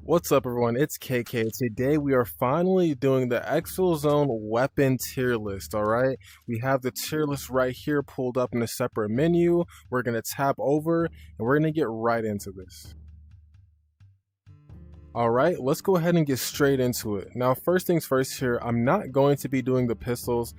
What's up, everyone? It's KK. Today we are finally doing the Exfil Zone weapon tier list. All right, we have the tier list right here pulled up in a separate menu. We're gonna tap over and we're gonna get right into this. All right, let's go ahead and get straight into it. Now, first things first here, I'm not going to be doing the pistols.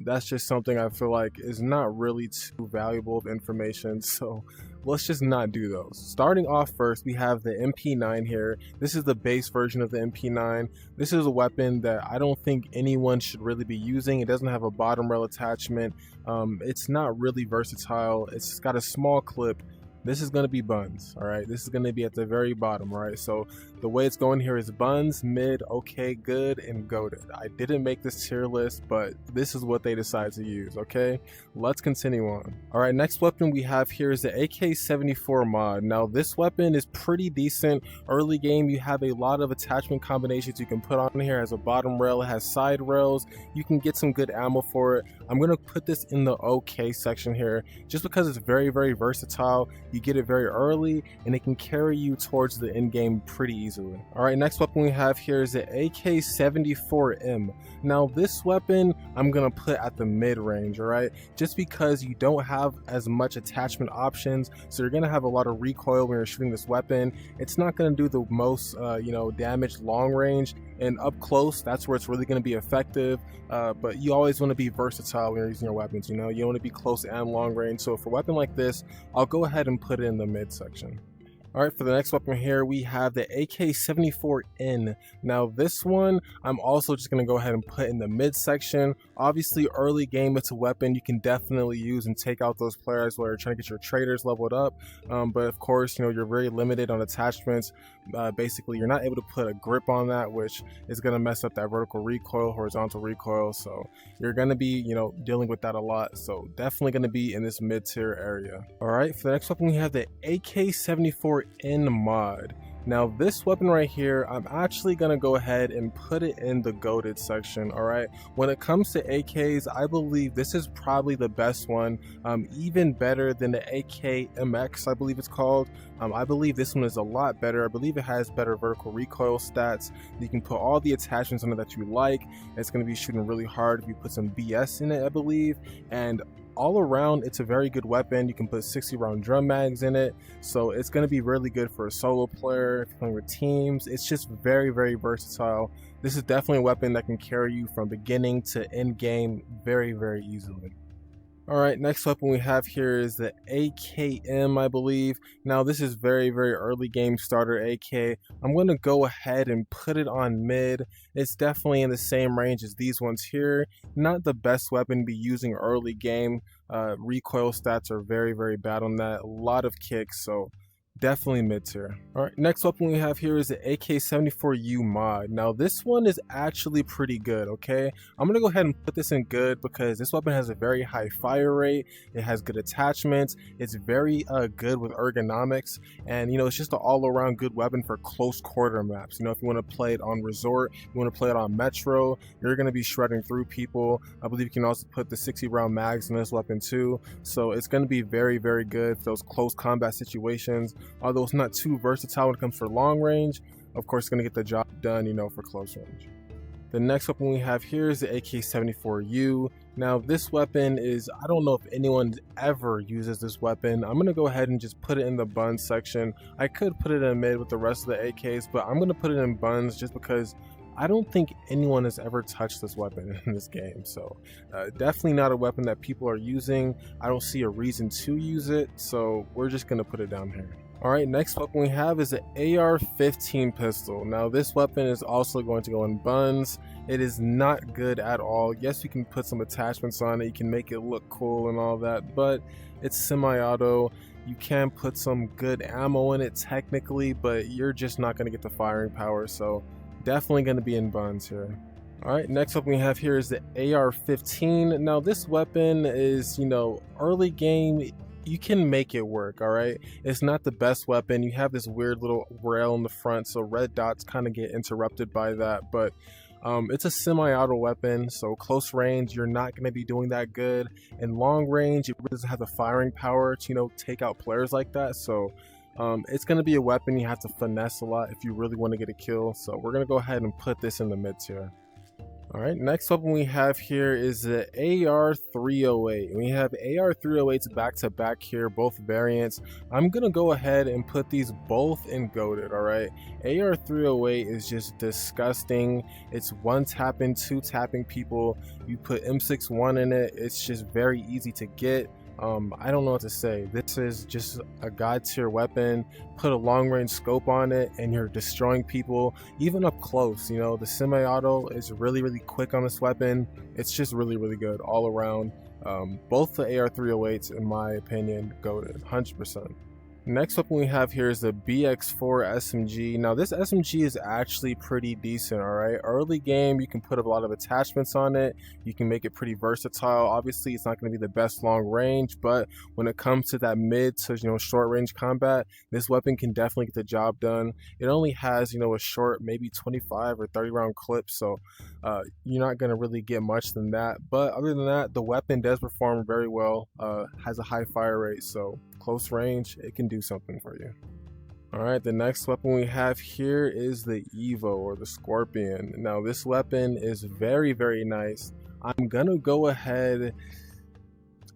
That's just something I feel like is not really too valuable of information. So let's just not do those. Starting off first, we have the MP9 here. This is the base version of the MP9. This is a weapon that I don't think anyone should really be using. It doesn't have a bottom rail attachment. It's not really versatile. It's got a small clip. This is going to be buns, all right? This is going to be at the very bottom, right? So the way it's going here is buns, mid, okay, good, and goated. I didn't make this tier list, but this is what they decide to use, okay? Let's continue on. All right, next weapon we have here is the AK74 mod. Now, this weapon is pretty decent. Early game, you have a lot of attachment combinations you can put on here. It has a bottom rail, it has side rails. You can get some good ammo for it. I'm going to put this in the okay section here just because it's very, very versatile. You get it very early and it can carry you towards the end game pretty easily. All right, next weapon we have here is the Ak74 M. Now this weapon I'm gonna put at the mid range, all right, just because you don't have as much attachment options, so you're gonna have a lot of recoil when you're shooting this weapon. It's not gonna do the most damage long range, and up close that's where it's really going to be effective, but you always want to be versatile when you're using your weapons. You want to be close and long range. So for a weapon like this, I'll go ahead and put it in the mid section. All right, for the next weapon here, we have the Ak74 N. Now this one, I'm also just gonna go ahead and put in the mid section. Obviously, early game, it's a weapon you can definitely use and take out those players where you're trying to get your traders leveled up. But of course, you're very limited on attachments. Basically, you're not able to put a grip on that, which is gonna mess up that vertical recoil, horizontal recoil. So you're gonna be, dealing with that a lot. So definitely gonna be in this mid tier area. All right, for the next weapon, we have the Ak74 N mod. Now this weapon right here, I'm actually gonna go ahead and put it in the goated section. All right, when it comes to AKs, I believe this is probably the best one, even better than the AKMX, I believe it's called. I believe this one is a lot better. I believe it has better vertical recoil stats. You can put all the attachments on it that you like. It's going to be shooting really hard if you put some BS in it, I believe. And all around, it's a very good weapon. You can put 60 round drum mags in it, so it's going to be really good for a solo player, if you're playing with teams. It's just very, very versatile. This is definitely a weapon that can carry you from beginning to end game very, very easily. All right, next weapon we have here is the AKM, I believe. Now this is very, very early game starter AK. I'm going to go ahead and put it on mid. It's definitely in the same range as these ones here. Not the best weapon to be using early game. Recoil stats are very, very bad on that. A lot of kicks, so definitely mid tier. All right, next weapon we have here is the AK74U mod. Now this one is actually pretty good, okay? I'm gonna go ahead and put this in good because this weapon has a very high fire rate. It has good attachments. It's very good with ergonomics, and it's just an all-around good weapon for close quarter maps. If you want to play it on resort, you want to play it on metro, you're gonna be shredding through people. I believe you can also put the 60 round mags in this weapon too, so it's gonna be very, very good for those close combat situations. Although it's not too versatile when it comes for long range, of course it's going to get the job done, for close range. The next weapon we have here is the AK74U. Now this weapon is, I don't know if anyone ever uses this weapon. I'm going to go ahead and just put it in the buns section. I could put it in mid with the rest of the AKs, but I'm going to put it in buns just because I don't think anyone has ever touched this weapon in this game. So definitely not a weapon that people are using. I don't see a reason to use it, so we're just going to put it down here. All right, next weapon we have is the AR-15 pistol. Now this weapon is also going to go in buns. It is not good at all. Yes, you can put some attachments on it. You can make it look cool and all that, but it's semi-auto. You can put some good ammo in it technically, but you're just not going to get the firing power. So definitely going to be in buns here. All right, next up we have here is the AR-15. Now this weapon is, early game, you can make it work. All right, it's not the best weapon. You have this weird little rail in the front, so red dots kind of get interrupted by that, but it's a semi-auto weapon, so close range you're not going to be doing that good. In long range, it really doesn't have the firing power to take out players like that. So It's going to be a weapon you have to finesse a lot if you really want to get a kill. So we're going to go ahead and put this in the mid tier. Alright, next weapon we have here is the AR308. We have AR308s back to back here, both variants. I'm gonna go ahead and put these both in goated, alright? AR308 is just disgusting. It's one tapping, two tapping people. You put M16 in it, it's just very easy to get. I don't know what to say. This is just a god tier weapon. Put a long range scope on it and you're destroying people even up close. You know, the semi-auto is really quick on this weapon. It's just really good all around. Both the AR308s, in my opinion, goated 100%. Next weapon we have here is the BX4 SMG. Now this SMG is actually pretty decent, alright? Early game you can put a lot of attachments on it, you can make it pretty versatile. Obviously it's not going to be the best long range, but when it comes to that mid to short range combat, this weapon can definitely get the job done. It only has a short maybe 25 or 30 round clip, so you're not going to really get much than that. But other than that, the weapon does perform very well, has a high fire rate, so close range, it can do something for you. Alright, the next weapon we have here is the Evo, or the Scorpion. Now this weapon is very nice. I'm gonna go ahead,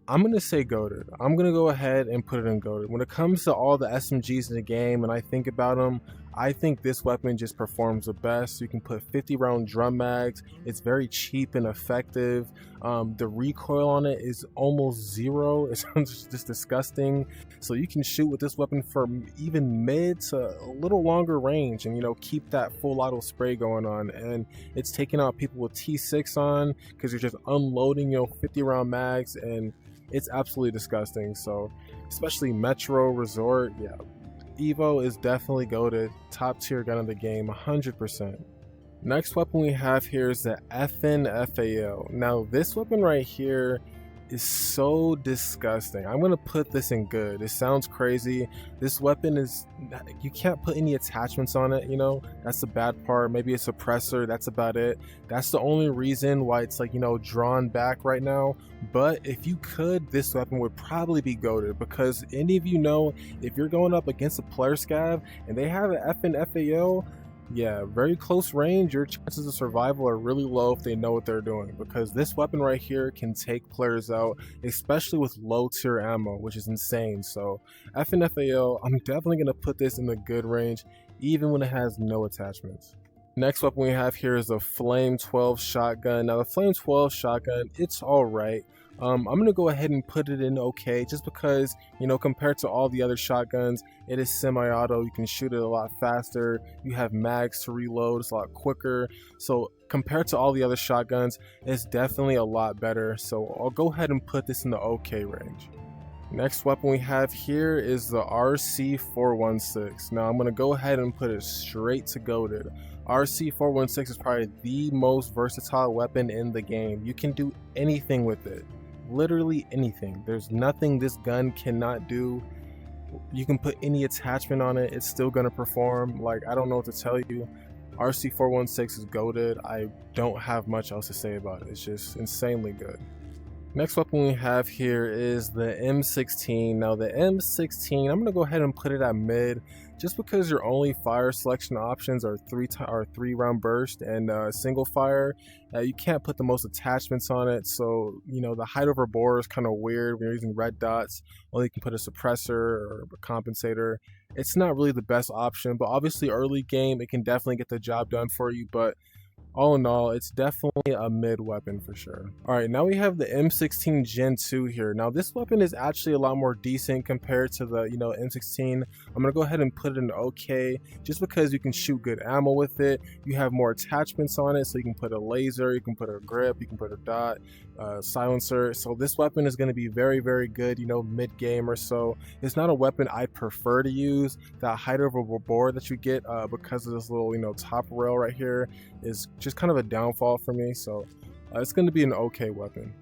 I'm gonna say goated. I'm gonna go ahead and put it in goated. When it comes to all the SMGs in the game and I think about them, I think this weapon just performs the best. You can put 50 round drum mags. It's very cheap and effective. The recoil on it is almost zero. It's just disgusting. So you can shoot with this weapon for even mid to a little longer range and keep that full auto spray going on. And it's taking out people with T6 on because you're just unloading 50 round mags, and it's absolutely disgusting. So especially Metro Resort, yeah, Evo is definitely goated, top tier gun of the game, 100%. Next weapon we have here is the FNFAL. Now this weapon right here is so disgusting. I'm gonna put this in good. It sounds crazy. This weapon is, you can't put any attachments on it, that's the bad part. Maybe a suppressor, that's about it. That's the only reason why it's drawn back right now. But if you could, this weapon would probably be goated, because any of if you're going up against a player scav and they have an FNFAL, yeah, very close range, your chances of survival are really low if they know what they're doing, because this weapon right here can take players out, especially with low tier ammo, which is insane. So FNFAL, I'm definitely going to put this in the good range even when it has no attachments. Next weapon we have here is a Flame 12 shotgun. Now the Flame 12 shotgun, it's alright. I'm going to go ahead and put it in okay, just because, compared to all the other shotguns, it is semi-auto. You can shoot it a lot faster. You have mags to reload. It's a lot quicker. So compared to all the other shotguns, it's definitely a lot better. So I'll go ahead and put this in the okay range. Next weapon we have here is the RC416. Now I'm going to go ahead and put it straight to goated. RC416 is probably the most versatile weapon in the game. You can do anything with it. Literally anything. There's nothing this gun cannot do. You can put any attachment on it, it's still going to perform. Like, I don't know what to tell you. RC416 is goated. I don't have much else to say about it. It's just insanely good. Next weapon we have here is the M16. Now the M16, I'm going to go ahead and put it at mid, just because your only fire selection options are three round burst and single fire. You can't put the most attachments on it, so the height over bore is kind of weird when you're using red dots. Only you can put a suppressor or a compensator. It's not really the best option, but obviously early game it can definitely get the job done for you. But all in all, it's definitely a mid weapon for sure. Alright, now we have the M16 Gen 2 here. Now this weapon is actually a lot more decent compared to the M16. I'm gonna go ahead and put it in okay, just because you can shoot good ammo with it. You have more attachments on it, so you can put a laser, you can put a grip, you can put a dot, silencer. So this weapon is going to be very good mid game or so. It's not a weapon I prefer to use. That height over bore that you get because of this little top rail right here is just kind of a downfall for me. So it's going to be an okay weapon.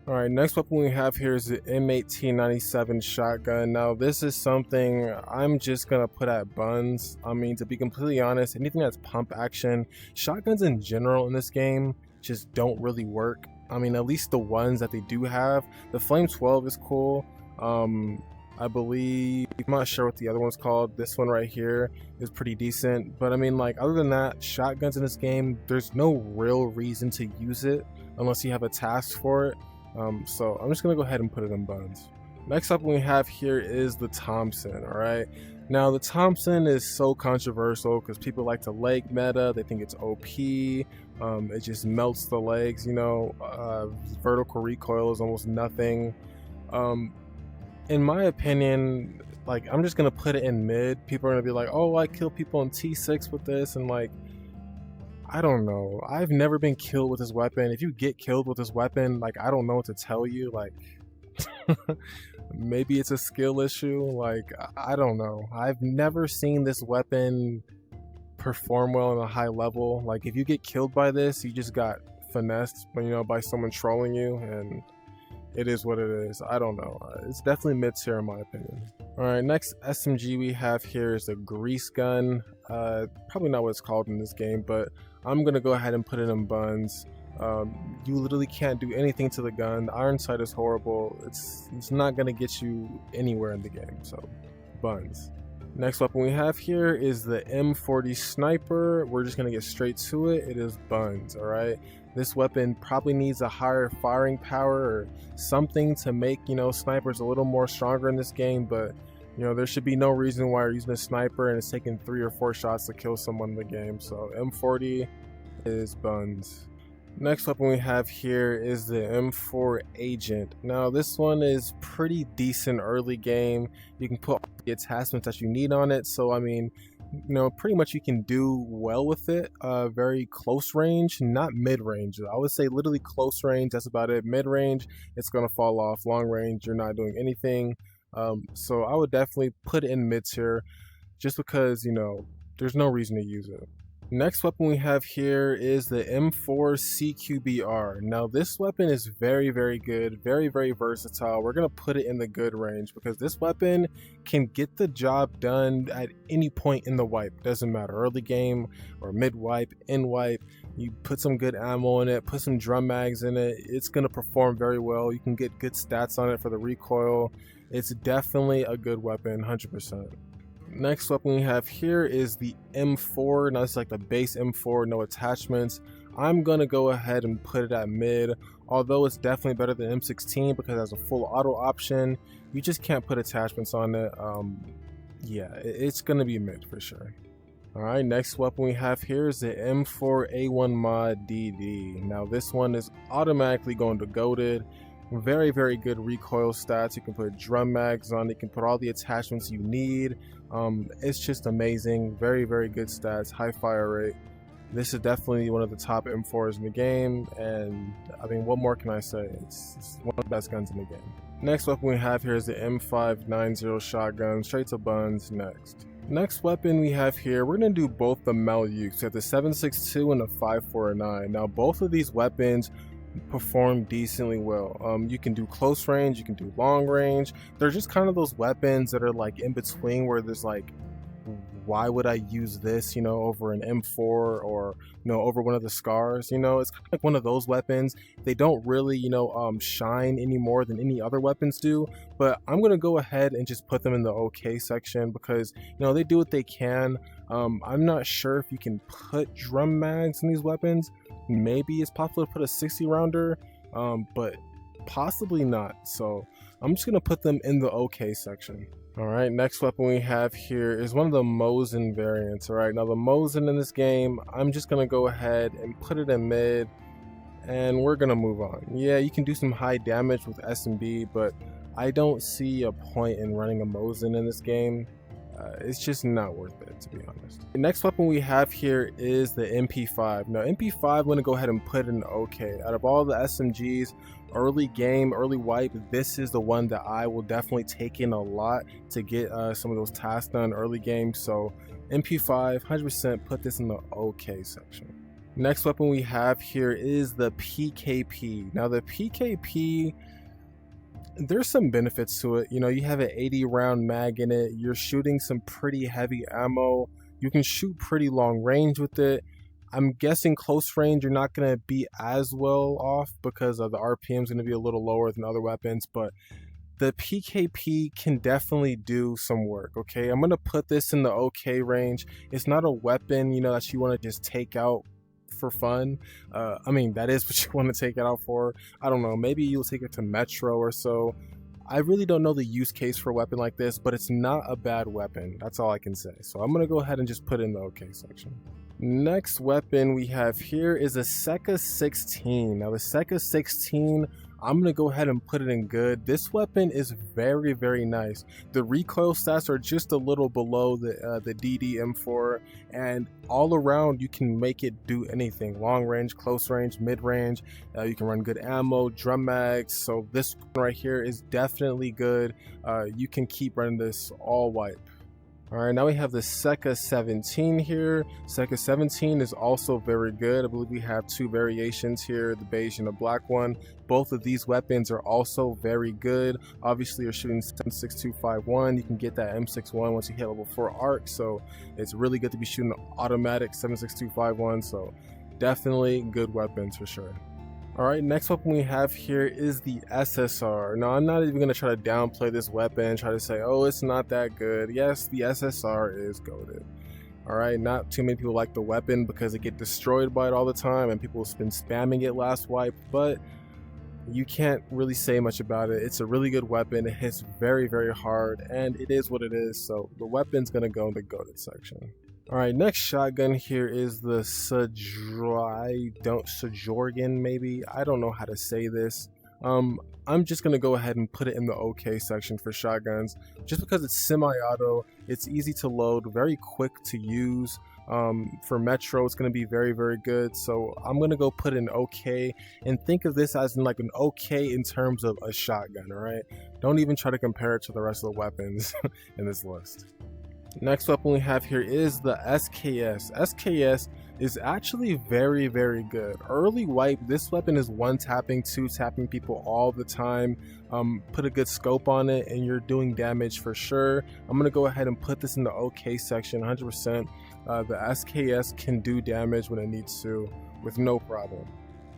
Alright, next weapon we have here is the M1897 shotgun. Now this is something I'm just gonna put at buns. I mean, to be completely honest, anything that's pump action, shotguns in general in this game just don't really work. I mean, at least the ones that they do have. The Flame 12 is cool. I believe, I'm not sure what the other one's called. This one right here is pretty decent, but I mean, like, other than that, shotguns in this game, there's no real reason to use it unless you have a task for it. So I'm just gonna go ahead and put it in buns. Next up we have here is the Thompson. All right, now the Thompson is so controversial because people like to leg meta. They think it's OP. It just melts the legs, you know. Vertical recoil is almost nothing. In my opinion, like, I'm just gonna put it in mid. People are gonna be like, oh, I kill people in T6 with this, and like, I don't know. I've never been killed with this weapon. If you get killed with this weapon, like, I don't know what to tell you. Like, maybe it's a skill issue. Like, I don't know. I've never seen this weapon perform well on a high level. Like, if you get killed by this, you just got finessed, you know, by someone trolling you, and it is what it is. I don't know. It's definitely mid tier in my opinion. All right, next SMG we have here is a grease gun. Probably not what it's called in this game, but I'm gonna go ahead and put it in buns. You literally can't do anything to the gun. The iron sight is horrible. It's not gonna get you anywhere in the game, so buns. Next weapon we have here is the M40 sniper. We're just gonna get straight to it. It is buns. All right, this weapon probably needs a higher firing power or something to make, you know, snipers a little more stronger in this game, but you know, there should be no reason why you're using a sniper and it's taking 3 or 4 shots to kill someone in the game. So M40 is buns. Next weapon we have here is the M4 Agent. Now this one is pretty decent early game. You can put all the attachments that you need on it. So I mean, you know, pretty much you can do well with it. Very close range, not mid range. I would say literally close range. That's about it. Mid range, it's gonna fall off. Long range, you're not doing anything. So I would definitely put it in mid tier, just because, you know, there's no reason to use it. Next weapon we have here is the M4 CQBR. Now this weapon is very, very good, very, very versatile. We're gonna put it in the good range because this weapon can get the job done at any point in the wipe. Doesn't matter, early game or mid wipe, end wipe. You put some good ammo in it, put some drum mags in it, it's gonna perform very well. You can get good stats on it for the recoil. It's definitely a good weapon, 100%. Next weapon we have here is the M4. Now this is like the base M4, no attachments. I'm gonna go ahead and put it at mid, although it's definitely better than M16 because it has a full auto option. You just can't put attachments on it. Yeah, it's gonna be mid for sure. All right, next weapon we have here is the M4 A1 mod DD. Now this one is automatically going to goated. Very, very good recoil stats. You can put drum mags on it. You can put all the attachments you need. It's just amazing. Very, very good stats. High fire rate. This is definitely one of the top M4s in the game. And I mean, what more can I say? It's one of the best guns in the game. Next weapon we have here is the M590 shotgun. Straight to buns next. Next weapon we have here, we're going to do both the Malyuk. So the 7.62 and the 5.49. Now both of these weapons perform decently well. You can do close range, you can do long range. They're just kind of those weapons that are like in between, where there's like, why would I use this, you know, over an M4 or, you know, over one of the scars? You know, it's kind of like one of those weapons. They don't really, you know, shine any more than any other weapons do, but I'm gonna go ahead and just put them in the okay section because, you know, they do what they can. I'm not sure if you can put drum mags in these weapons. Maybe it's possible to put a 60 rounder, but possibly not. So I'm just gonna put them in the okay section. All right, next weapon we have here is one of the Mosin variants. All right, now the Mosin in this game, I'm just gonna go ahead and put it in mid, and we're gonna move on. Yeah, you can do some high damage with SMB, but I don't see a point in running a Mosin in this game. It's just not worth it, to be honest. The next weapon we have here is the MP5. Now MP5, I'm gonna go ahead and put in okay. Out of all the SMGs, early game, early wipe, this is the one that I will definitely take in a lot to get some of those tasks done early game. So MP5, 100% put this in the okay section. Next weapon we have here is the PKP. Now the PKP, there's some benefits to it. You know, you have an 80 round mag in it. You're shooting some pretty heavy ammo. You can shoot pretty long range with it. I'm guessing close range you're not going to be as well off because of the RPM is going to be a little lower than other weapons, but the PKP can definitely do some work. Okay, I'm gonna put this in the okay range. It's not a weapon, you know, that you want to just take out for fun. I mean, that is what you want to take it out for. I don't know, maybe you'll take it to Metro or so. I really don't know the use case for a weapon like this, but it's not a bad weapon. That's all I can say. So I'm gonna go ahead and just put it in the okay section. Next weapon we have here is a Seca 16. Now the Seca 16, I'm gonna go ahead and put it in good. This weapon is very, very nice. The recoil stats are just a little below the DD M4, and all around you can make it do anything: long range, close range, mid range. You can run good ammo, drum mags. So this one right here is definitely good. You can keep running this all wipe. Alright, now we have the Seca 17 here. Seca 17 is also very good. I believe we have two variations here, the beige and the black one. Both of these weapons are also very good. Obviously, you're shooting 76251. You can get that M61 once you hit level 4 arc, so it's really good to be shooting automatic 76251. So definitely good weapons for sure. Alright, next weapon we have here is the SSR. Now, I'm not even going to try to downplay this weapon and try to say, oh, it's not that good. Yes, the SSR is goated. Alright, not too many people like the weapon because they get destroyed by it all the time and people have been spamming it last wipe, but you can't really say much about it. It's a really good weapon. It hits very, very hard, and it is what it is, so the weapon's going to go in the goated section. Alright, next shotgun here is the sjorgen, maybe. I don't know how to say this. I'm just going to go ahead and put it in the okay section for shotguns. Just because it's semi-auto, it's easy to load, very quick to use. For Metro, it's going to be very, very good. So I'm going to go put in okay, and think of this as in like an okay in terms of a shotgun, alright? Don't even try to compare it to the rest of the weapons in this list. Next weapon we have here is the SKS. SKS is actually very, very good. Early wipe, this weapon is one tapping, two tapping people all the time. Put a good scope on it and you're doing damage for sure. I'm going to go ahead and put this in the okay section 100%. The SKS can do damage when it needs to with no problem.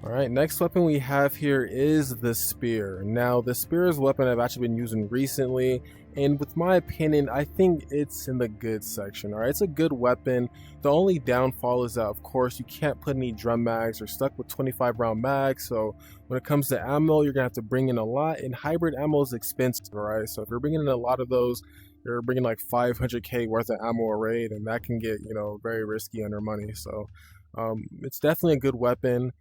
Alright, next weapon we have here is the sphur. Now, the sphur is a weapon I've actually been using recently, and with my opinion, I think it's in the good section. Alright, it's a good weapon. The only downfall is that, of course, you can't put any drum mags. You're stuck with 25 round mags, so when it comes to ammo, you're going to have to bring in a lot, and hybrid ammo is expensive, alright? So if you're bringing in a lot of those, you're bringing like 500k worth of ammo a raid, and that can get, you know, very risky on your money. So it's definitely a good weapon.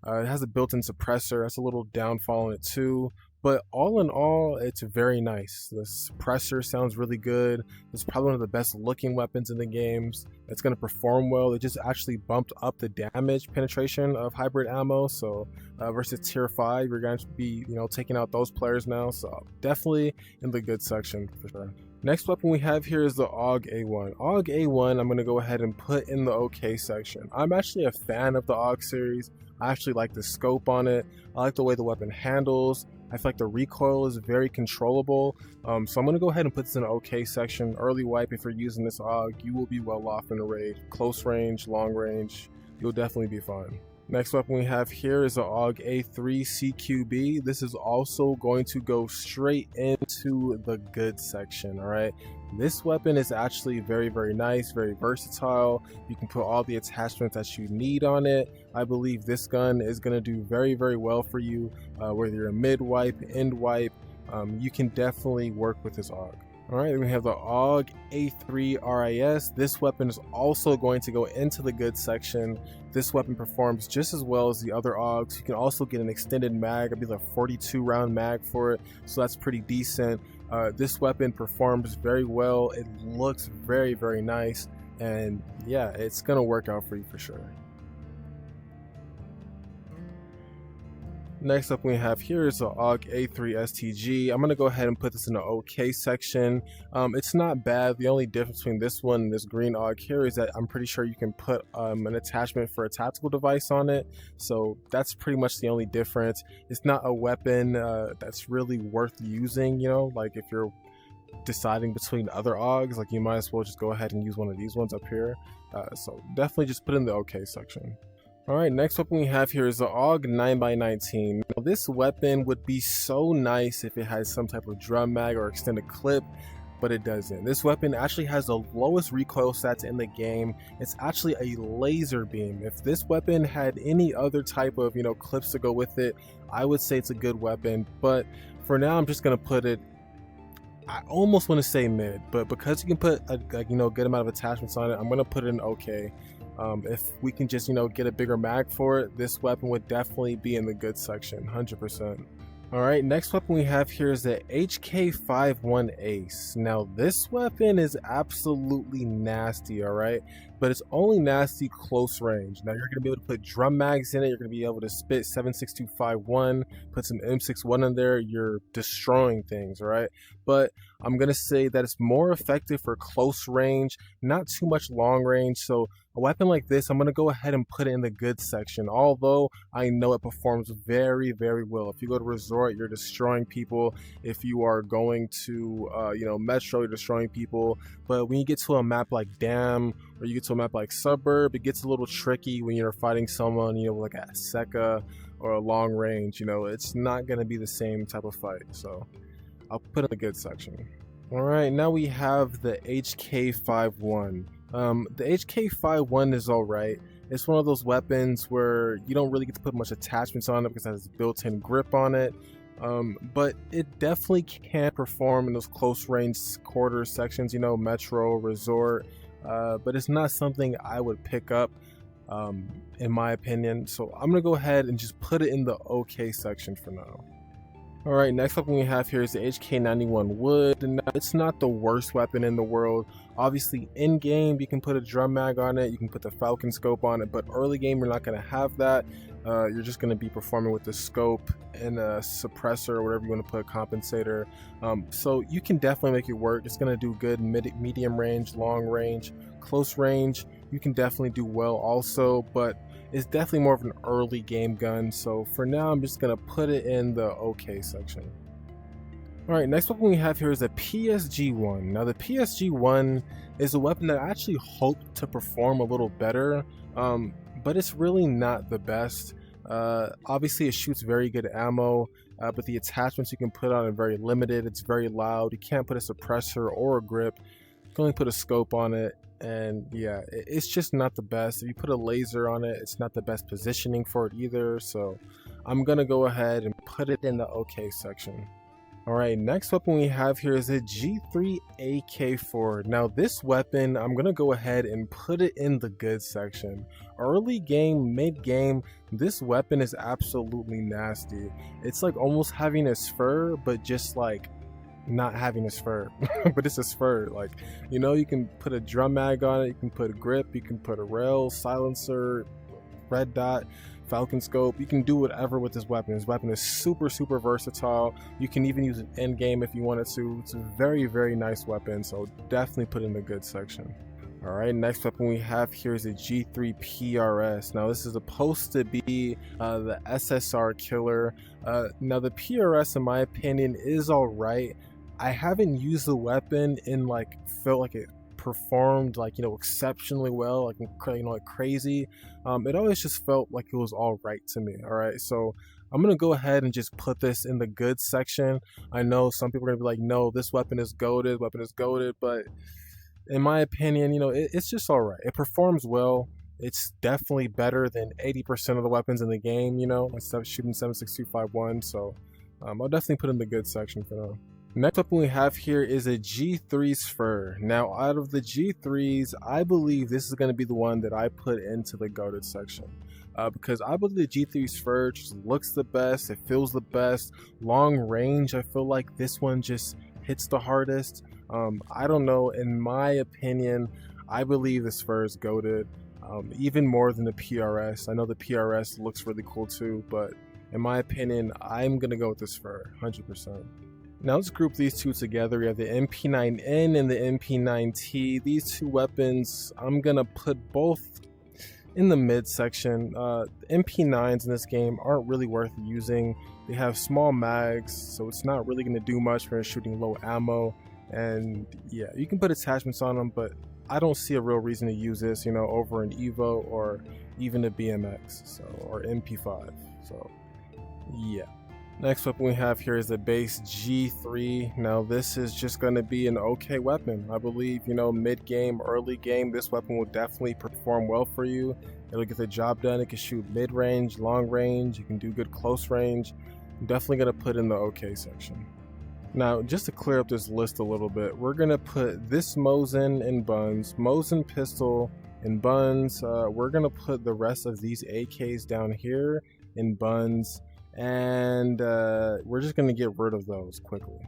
It has a built-in suppressor. That's a little downfall in it too, but all in all, it's very nice. The suppressor sounds really good. It's probably one of the best looking weapons in the games. It's going to perform well. It just actually bumped up the damage penetration of hybrid ammo, so versus tier 5, you're going to be, you know, taking out those players now, so definitely in the good section for sure. Next weapon we have here is the Aug A1. Aug A1, I'm going to go ahead and put in the okay section. I'm actually a fan of the Aug series. I actually like the scope on it. I like the way the weapon handles. I feel like the recoil is very controllable. So I'm going to go ahead and put this in the okay section. Early wipe, if you're using this AUG, you will be well off in a raid. Close range, long range, you'll definitely be fine. Next weapon we have here is the Aug A3 CQB. This is also going to go straight into the good section, alright? This weapon is actually very, very nice, very versatile. You can put all the attachments that you need on it. I believe this gun is going to do very, very well for you, whether you're a mid wipe, end wipe. You can definitely work with this AUG. Alright, then we have the Aug A3 Ris. This weapon is also going to go into the good section. This weapon performs just as well as the other AUGs. You can also get an extended mag, I believe a 42 round mag for it, so that's pretty decent. This weapon performs very well. It looks very, very nice, and yeah, it's gonna work out for you for sure. Next up we have here is the Aug A3 STG. I'm going to go ahead and put this in the OK section. It's not bad. The only difference between this one and this green AUG here is that I'm pretty sure you can put an attachment for a tactical device on it. So that's pretty much the only difference. It's not a weapon that's really worth using, you know, like if you're deciding between other AUGs, like you might as well just go ahead and use one of these ones up here. So definitely just put in the OK section. Alright, next weapon we have here is the Aug 9x19. Now, this weapon would be so nice if it had some type of drum mag or extended clip, but it doesn't. This weapon actually has the lowest recoil stats in the game. It's actually a laser beam. If this weapon had any other type of, clips to go with it, I would say it's a good weapon, but for now I'm just going to put it, I almost want to say mid, but because you can put a good amount of attachments on it, I'm going to put it in okay. If we can just get a bigger mag for it, this weapon would definitely be in the good section, 100%. Alright, next weapon we have here is the HK91 Ace. Now this weapon is absolutely nasty, alright? But it's only nasty close range. Now you're going to be able to put drum mags in it, you're going to be able to spit 7.6251, put some M16 in there, you're destroying things, alright? But I'm going to say that it's more effective for close range, not too much long range, so a weapon like this, I'm going to go ahead and put it in the good section, although I know it performs very, very well. If you go to Resort, you're destroying people. If you are going to, Metro, you're destroying people. But when you get to a map like Dam, or you get to a map like Suburb, it gets a little tricky when you're fighting someone, like a Seca or a long range. It's not going to be the same type of fight, so I'll put it in the good section. Alright, now we have the HK51. The HK91 is alright. It's one of those weapons where you don't really get to put much attachments on it because it has built-in grip on it. But it definitely can perform in those close range quarter sections, Metro, Resort. But it's not something I would pick up, in my opinion. So I'm going to go ahead and just put it in the okay section for now. Alright, next weapon we have here is the HK91 Wood. Now, it's not the worst weapon in the world. Obviously, in game, you can put a drum mag on it, you can put the Falcon scope on it, but early game, you're not going to have that. You're just going to be performing with the scope and a suppressor or whatever you want to put, compensator. So you can definitely make it work. It's going to do good medium range, long range, close range. You can definitely do well also, but it's definitely more of an early game gun. So for now, I'm just going to put it in the okay section. Alright, next weapon we have here is a PSG-1. Now the PSG-1 is a weapon that I actually hope to perform a little better, but it's really not the best. Obviously it shoots very good ammo, but the attachments you can put on are very limited. It's very loud. You can't put a suppressor or a grip. You can only put a scope on it, and yeah, it's just not the best. If you put a laser on it, it's not the best positioning for it either, so I'm gonna go ahead and put it in the okay section. Alright, next weapon we have here is a G3 AK4. Now this weapon, I'm going to go ahead and put it in the good section. Early game, mid game, this weapon is absolutely nasty. It's like almost having a sphur, but just like not having a sphur. But it's a sphur. Like, you can put a drum mag on it, you can put a grip, you can put a rail, silencer, red dot, Falcon scope. You can do whatever with this weapon. This weapon is super, super versatile. You can even use it in game if you wanted to. It's a very, very nice weapon, so definitely put it in the good section. Alright, next weapon we have here is a G3 PRS. Now this is supposed to be the SSR killer. Now the PRS, in my opinion, is alright. I haven't used the weapon in felt like it performed exceptionally well, like crazy. It always just felt like it was all right to me. All right, so I'm gonna go ahead and just put this in the good section. I know some people are gonna be like, no, this weapon is goated, but in my opinion, it's just all right. It performs well. It's definitely better than 80% of the weapons in the game, instead of shooting 7.6251. So I'll definitely put it in the good section for now. Next up we have here is a G3 sphur. Now out of the G3s, I believe this is going to be the one that I put into the goated section. Because I believe the G3 sphur just looks the best, it feels the best. Long range, I feel like this one just hits the hardest. I don't know, in my opinion, I believe the sphur is goated, even more than the PRS. I know the PRS looks really cool too, but in my opinion, I'm going to go with the sphur, 100%. Now let's group these two together. We have the MP9N and the MP9T. These two weapons, I'm gonna put both in the mid section. MP9s in this game aren't really worth using. They have small mags, so it's not really gonna do much for shooting low ammo. And yeah, you can put attachments on them, but I don't see a real reason to use this, you know, over an Evo or even a BMX, so, or MP5. So yeah. Next weapon we have here is the base G3. Now this is just going to be an okay weapon. I believe, you know, mid game, early game, this weapon will definitely perform well for you. It'll get the job done. It can shoot mid range, long range. You can do good close range. I'm definitely going to put in the okay section. Now, just to clear up this list a little bit, we're going to put this Mosin in buns, Mosin pistol in buns. We're going to put the rest of these AKs down here in buns. And we're just going to get rid of those quickly.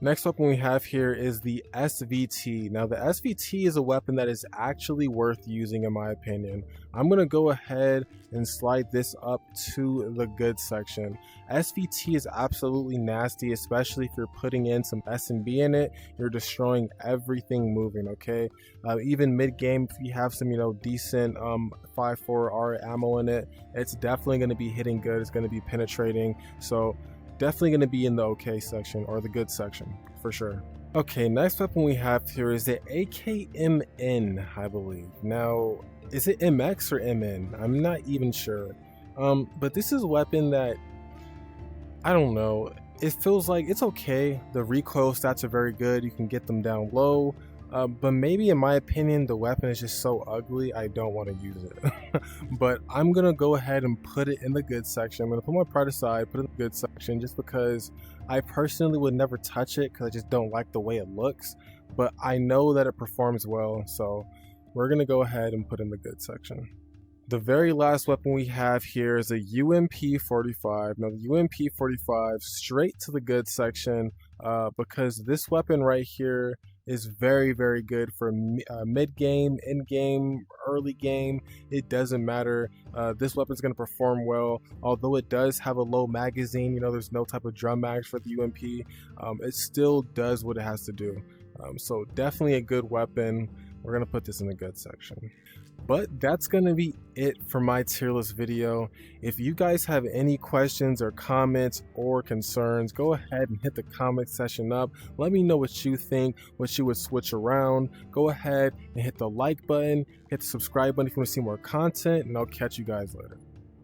Next weapon we have here is the SVT. Now the SVT is a weapon that is actually worth using in my opinion. I'm going to go ahead and slide this up to the good section. SVT is absolutely nasty, especially if you're putting in some SMG in it. You're destroying everything moving, okay? Even mid game, if you have some, you know, decent 5.4R ammo in it, it's definitely going to be hitting good. It's going to be penetrating. So definitely going to be in the okay section or the good section for sure. Okay, next weapon we have here is the AKMN, I believe. Now, is it MX or MN? I'm not even sure. But this is a weapon that, I don't know, it feels like it's okay. The recoil stats are very good. You can get them down low. But maybe in my opinion, the weapon is just so ugly, I don't want to use it. But I'm going to go ahead and put it in the good section. I'm going to put my pride aside, put it in the good section, just because I personally would never touch it because I just don't like the way it looks. But I know that it performs well, so we're going to go ahead and put it in the good section. The very last weapon we have here is a UMP45. Now the UMP45 straight to the good section because this weapon right here is very, very good for mid game, end game, early game. It doesn't matter. This weapon is going to perform well, although it does have a low magazine. You know, there's no type of drum mags for the UMP. It still does what it has to do. So definitely a good weapon. We're going to put this in the good section. But that's going to be it for my tier list video. If you guys have any questions or comments or concerns, go ahead and hit the comment section up. Let me know what you think, what you would switch around. Go ahead and hit the like button, hit the subscribe button if you want to see more content, and I'll catch you guys later.